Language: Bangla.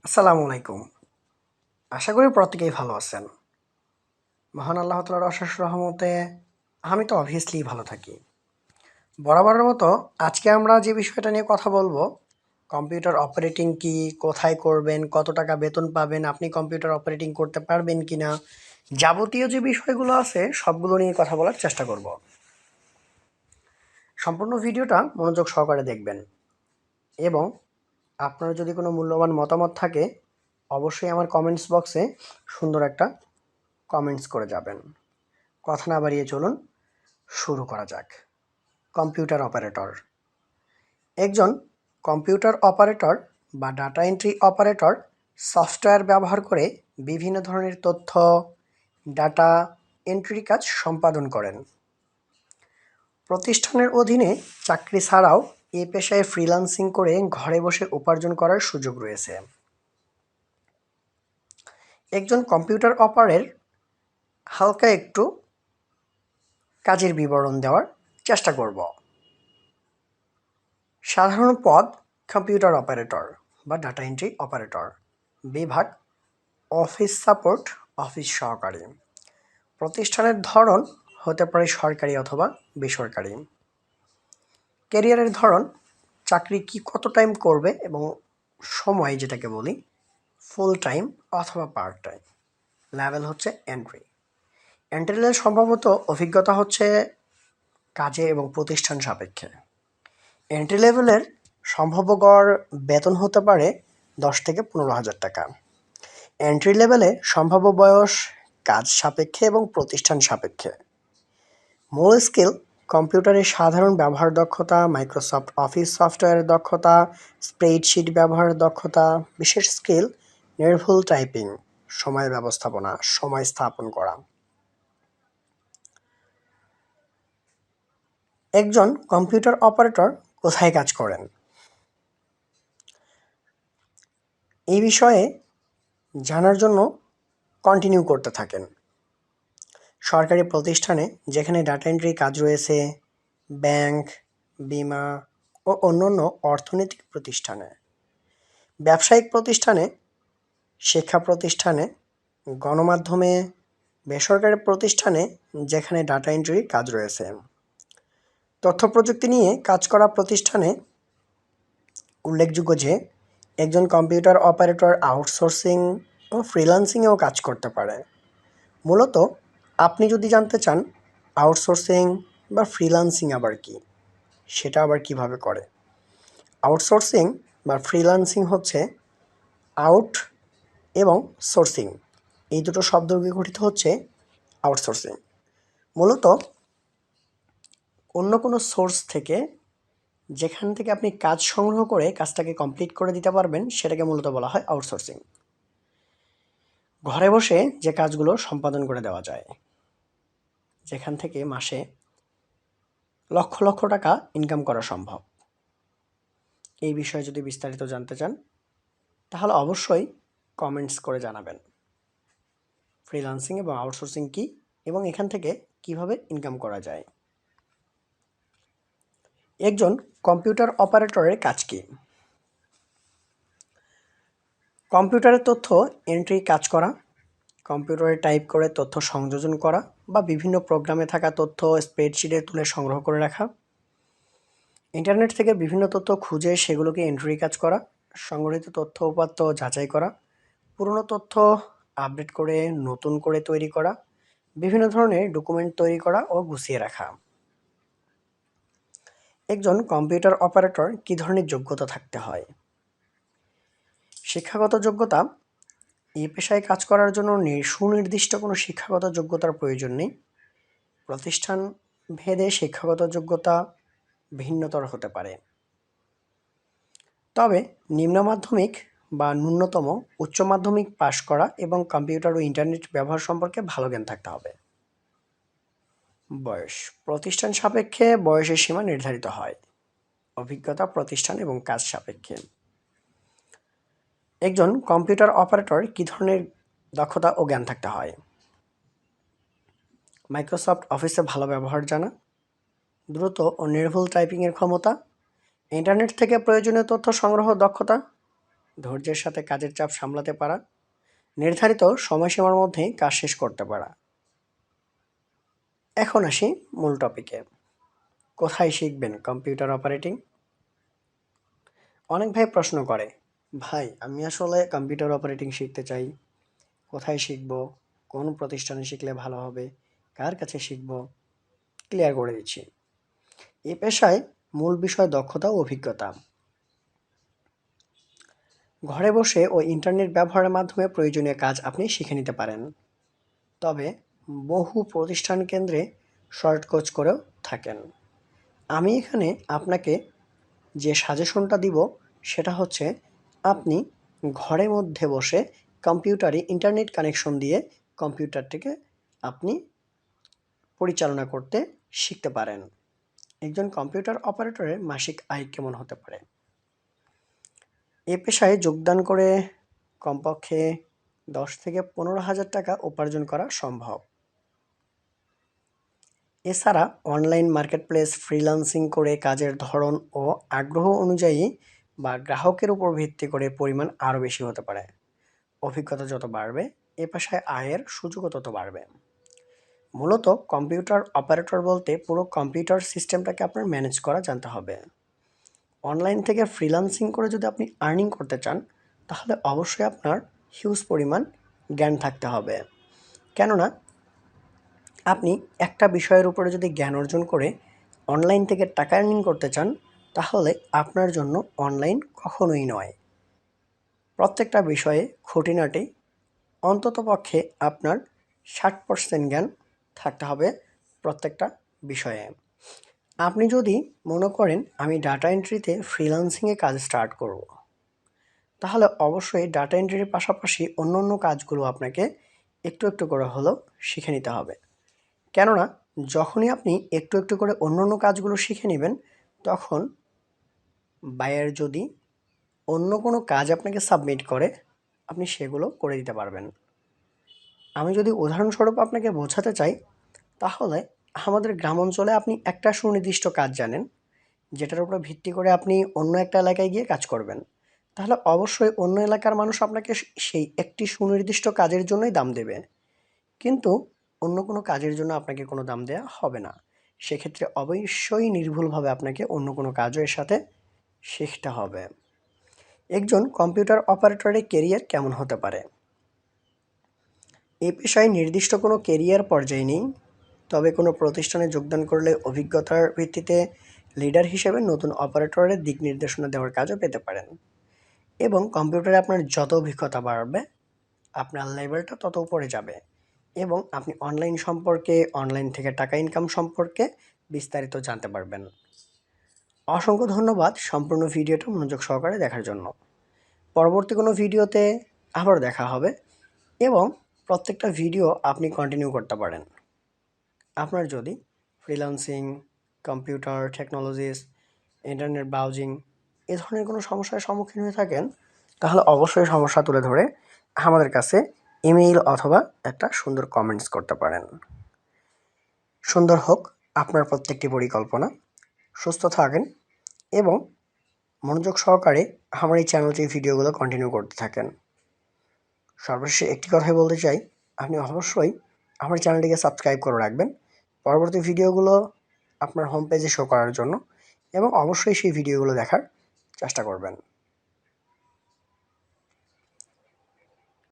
আসসালামু আলাইকুম। আশা করি প্রত্যেকেই ভালো আছেন। মহান আল্লাহ তাআলার অশেষ রহমতে আমি তো অবভিয়াসলি ভালো থাকি। বরাবরের মতো আজকে আমরা যে বিষয়টা নিয়ে কথা বলবো, কম্পিউটার অপারেটিং কি, কোথায় করবেন, কত টাকা বেতন পাবেন, আপনি কম্পিউটার অপারেটিং করতে পারবেন কিনা, যাবতীয় যে বিষয়গুলো আছে সবগুলো নিয়ে কথা বলার চেষ্টা করব। সম্পূর্ণ ভিডিওটা মনোযোগ সহকারে দেখবেন এবং আপনার যদি কোনো মূল্যবান মতামত থাকে অবশ্যই আমার কমেন্টস বক্সে সুন্দর একটা কমেন্টস করে যাবেন। কথা না বাড়িয়ে চলুন শুরু করা যাক। Computer operator. একজন কম্পিউটার অপারেটর বা ডাটা এন্ট্রি অপারেটর সফটওয়্যার ব্যবহার করে বিভিন্ন ধরনের তথ্য, ডাটা এন্ট্রি কাজ সম্পাদন করেন। প্রতিষ্ঠানের অধীনে চাকরি ছাড়াও এ পেশায় ফ্রিল্যান্সিং করে ঘরে বসে উপার্জন করার সুযোগ রয়েছে। একজন কম্পিউটার অপারেটর হালকা একটু কাজের বিবরণ দেওয়ার চেষ্টা করব। সাধারণ পদ কম্পিউটার অপারেটর বা ডাটা এন্ট্রি অপারেটর। বিভাগ অফিস সাপোর্ট, অফিস সহকারী। প্রতিষ্ঠানের ধরন হতে পারে সরকারি অথবা বেসরকারি। ক্যারিয়ারের ধরন চাকরি কত টাইম করবে এবং সময় যেটাকে বলি ফুল টাইম অথবা পার্ট টাইম। লেভেল হচ্ছে এন্ট্রি। এন্ট্রি লেভেল সম্ভবত অভিজ্ঞতা হচ্ছে কাজে এবং প্রতিষ্ঠান সাপেক্ষে। এন্ট্রি লেভেলের সম্ভাব্য গড় বেতন হতে পারে 10 থেকে 15,000 টাকা। এন্ট্রি লেভেলে সম্ভাব্য বয়স কাজ সাপেক্ষে এবং প্রতিষ্ঠান সাপেক্ষে। মূল স্কিল কম্পিউটারের সাধারণ ব্যবহার দক্ষতা, মাইক্রোসফট অফিস সফটওয়্যারের দক্ষতা, স্প্রেডশিট ব্যবহারের দক্ষতা। বিশেষ স্কিল নির্ভুল টাইপিং, সময় ব্যবস্থাপনা, সময় স্থাপন করা। একজন কম্পিউটার অপারেটর কোথায় কাজ করেন? এই বিষয়ে জানার জন্য কন্টিনিউ করতে থাকেন। সরকারি প্রতিষ্ঠানে যেখানে ডাটা এন্ট্রি কাজ রয়েছে, ব্যাংক, বীমা ও অন্যান্য অর্থনৈতিক প্রতিষ্ঠানে, ব্যবসায়িক প্রতিষ্ঠানে, শিক্ষা প্রতিষ্ঠানে, গণমাধ্যমে, বেসরকারি প্রতিষ্ঠানে যেখানে ডাটা এন্ট্রি কাজ রয়েছে। তথ্য প্রযুক্তি নিয়ে কাজ করা প্রতিষ্ঠানে উল্লেখযোগ্য যে একজন কম্পিউটার অপারেটর আউটসোর্সিং ও ফ্রিল্যান্সিংয়েও কাজ করতে পারে। মূলত আপনি যদি জানতে চান আউটসোর্সিং বা ফ্রিল্যান্সিং আবার কি, সেটা আবার কিভাবে করে। আউটসোর্সিং বা ফ্রিল্যান্সিং হচ্ছে আউট এবং সোর্সিং, এই দুটো শব্দ গঠিত হচ্ছে আউটসোর্সিং। মূলত অন্য কোনো সোর্স থেকে যেখান থেকে আপনি কাজ সংগ্রহ করে কাজটাকে কমপ্লিট করে দিতে পারবেন সেটাকে মূলত বলা হয় আউটসোর্সিং। ঘরে বসে যে কাজগুলো সম্পাদন করে দেওয়া যায়, যেখান থেকে মাসে লক্ষ লক্ষ টাকা ইনকাম করা সম্ভব। এই বিষয়ে যদি বিস্তারিত জানতে চান তাহলে অবশ্যই কমেন্টস করে জানাবেন ফ্রিল্যান্সিং এবং আউটসোর্সিং কি এবং এখান থেকে কিভাবে ইনকাম করা যায়। একজন কম্পিউটার অপারেটরের কাজ কি? কম্পিউটারের তথ্য এন্ট্রি কাজ করা, কম্পিউটারে টাইপ করে তথ্য সংযোজন করা বা বিভিন্ন প্রোগ্রামে থাকা তথ্য স্প্রেডশিটে তুলে সংগ্রহ করে রাখা, ইন্টারনেট থেকে বিভিন্ন তথ্য খুঁজে সেগুলোকে এন্ট্রি কাজ করা, সংগঠিত তথ্য উপাত্ত যাচাই করা, পুরনো তথ্য আপডেট করে নতুন করে তৈরি করা, বিভিন্ন ধরনের ডকুমেন্ট তৈরি করা ও গুছিয়ে রাখা। একজন কম্পিউটার অপারেটর কী ধরনের যোগ্যতা থাকতে হয়? শিক্ষাগত যোগ্যতা। এই পেশায় কাজ করার জন্য সুনির্দিষ্ট কোনো শিক্ষাগত যোগ্যতার প্রয়োজন নেই। প্রতিষ্ঠান ভেদে শিক্ষাগত যোগ্যতা ভিন্নতর হতে পারে, তবে নিম্ন মাধ্যমিক বা ন্যূনতম উচ্চ মাধ্যমিক পাশ করা এবং কম্পিউটার ও ইন্টারনেট ব্যবহার সম্পর্কে ভালো জ্ঞান থাকতে হবে। বয়স। প্রতিষ্ঠান সাপেক্ষে বয়সের সীমা নির্ধারিত হয়। অভিজ্ঞতা প্রতিষ্ঠান এবং কাজ সাপেক্ষে। একজন কম্পিউটার অপারেটর কী ধরনের দক্ষতা ও জ্ঞান থাকতে হয়? মাইক্রোসফট অফিসে ভালো ব্যবহার জানা, দ্রুত ও নির্ভুল টাইপিংয়ের ক্ষমতা, ইন্টারনেট থেকে প্রয়োজনীয় তথ্য সংগ্রহ দক্ষতা, ধৈর্যের সাথে কাজের চাপ সামলাতে পারা, নির্ধারিত সময়সীমার মধ্যে কাজ শেষ করতে পারা। এখন আসি মূল টপিকে। কোথায় শিখবেন কম্পিউটার অপারেটিং? অনেক ভাই প্রশ্ন করে, ভাই আমি আসলে কম্পিউটার অপারেটিং শিখতে চাই, কোথায় শিখব, কোন প্রতিষ্ঠানে শিখলে ভালো হবে, কার কাছে শিখব? ক্লিয়ার করে দিচ্ছি। এই পেশায় মূল বিষয় দক্ষতা ও অভিজ্ঞতা। ঘরে বসে ও ইন্টারনেট ব্যবহারের মাধ্যমে প্রয়োজনীয় কাজ আপনি শিখে নিতে পারেন। তবে বহু প্রতিষ্ঠান কেন্দ্রে শর্ট কোর্স করেও থাকেন। আমি এখানে আপনাকে যে সাজেশনটা দিব সেটা হচ্ছে, আপনি ঘরের মধ্যে বসে কম্পিউটারে ইন্টারনেট কানেকশন দিয়ে কম্পিউটারটিকে আপনি পরিচালনা করতে শিখতে পারেন। একজন কম্পিউটার অপারেটরের মাসিক আয় কেমন হতে পারে? এ পেশায় যোগদান করে কমপক্ষে 10 থেকে 15,000 টাকা উপার্জন করা সম্ভব। এছাড়া অনলাইন মার্কেটপ্লেস, ফ্রিল্যান্সিং করে কাজের ধরন ও আগ্রহ অনুযায়ী বা গ্রাহকের উপর ভিত্তি করে পরিমাণ আরও বেশি হতে পারে। অভিজ্ঞতা যত বাড়বে এ পেশায় আয়ের সুযোগও তত বাড়বে। মূলত কম্পিউটার অপারেটর বলতে পুরো কম্পিউটার সিস্টেমটাকে আপনার ম্যানেজ করা জানতে হবে। অনলাইন থেকে ফ্রিল্যান্সিং করে যদি আপনি আর্নিং করতে চান, তাহলে অবশ্যই আপনার হিউজ পরিমাণ জ্ঞান থাকতে হবে। কেননা আপনি একটা বিষয়ের উপরে যদি জ্ঞান অর্জন করে অনলাইন থেকে টাকা আর্নিং করতে চান, তাহলে আপনার জন্য অনলাইন কখনোই নয়। প্রত্যেকটা বিষয়ে খুঁটিনাটি অন্ততপক্ষে আপনার 60% জ্ঞান থাকতে হবে প্রত্যেকটা বিষয়ে। আপনি যদি মনে করেন আমি ডাটা এন্ট্রিতে ফ্রিল্যান্সিংয়ে কাজ স্টার্ট করব, তাহলে অবশ্যই ডাটা এন্ট্রির পাশাপাশি অন্য কাজগুলো আপনাকে একটু একটু করে হলেও শিখে নিতে হবে। কেননা যখনই আপনি একটু একটু করে অন্য কাজগুলো শিখে নেবেন, তখন বায়ার যদি অন্য কোনো কাজ আপনাকে সাবমিট করে, আপনি সেগুলো করে দিতে পারবেন। আমি যদি উদাহরণস্বরূপ আপনাকে বোঝাতে চাই, তাহলে আমাদের গ্রাম অঞ্চলে আপনি একটা সুনির্দিষ্ট কাজ জানেন, যেটার উপরে ভিত্তি করে আপনি অন্য একটা এলাকায় গিয়ে কাজ করবেন। তাহলে অবশ্যই অন্য এলাকার মানুষ আপনাকে সেই একটি সুনির্দিষ্ট কাজের জন্যই দাম দেবে। কিন্তু অন্য কোনো কাজের জন্য আপনাকে কোনো দাম দেওয়া হবে না। সেক্ষেত্রে অবশ্যই নির্ভুলভাবে আপনাকে অন্য কোনো কাজও এর সাথে শিখতে হবে। একজন কম্পিউটার অপারেটরের কেরিয়ার কেমন হতে পারে? এই পেশায় নির্দিষ্ট কোনো কেরিয়ার পর্যায় নেই, তবে কোনো প্রতিষ্ঠানে যোগদান করলে অভিজ্ঞতার ভিত্তিতে লিডার হিসেবে নতুন অপারেটরের দিক নির্দেশনা দেওয়ার কাজও পেতে পারেন। এবং কম্পিউটারে আপনার যত অভিজ্ঞতা বাড়বে, আপনার লেভেলটা তত উপরে যাবে এবং আপনি অনলাইন সম্পর্কে, অনলাইন থেকে টাকা ইনকাম সম্পর্কে বিস্তারিত জানতে পারবেন। অসংখ্য ধন্যবাদ সম্পূর্ণ ভিডিওটা মনোযোগ সহকারে দেখার জন্য। পরবর্তী কোনো ভিডিওতে আবার দেখা হবে এবং প্রত্যেকটা ভিডিও আপনি কন্টিনিউ করতে পারেন। আপনার যদি freelancing, computer technologies, internet browsing এ ধরনের কোনো সমস্যার সম্মুখীন হয়ে থাকেন, তাহলে অবশ্যই সমস্যা তুলে ধরে আমাদের কাছে ইমেইল অথবা একটা সুন্দর কমেন্টস করতে পারেন। সুন্দর হোক আপনার প্রত্যেকটি পরিকল্পনা। সুস্থ থাকেন এবং মনোযোগ সহকারে আমার এই চ্যানেলটির ভিডিওগুলো কন্টিনিউ করতে থাকেন। সর্বশেষে একটি কথাই বলতে চাই, আপনি অবশ্যই আমার চ্যানেলটিকে সাবস্ক্রাইব করে রাখবেন পরবর্তী ভিডিওগুলো আপনার হোম পেজে শো করার জন্য, এবং অবশ্যই সেই ভিডিওগুলো দেখার চেষ্টা করবেন।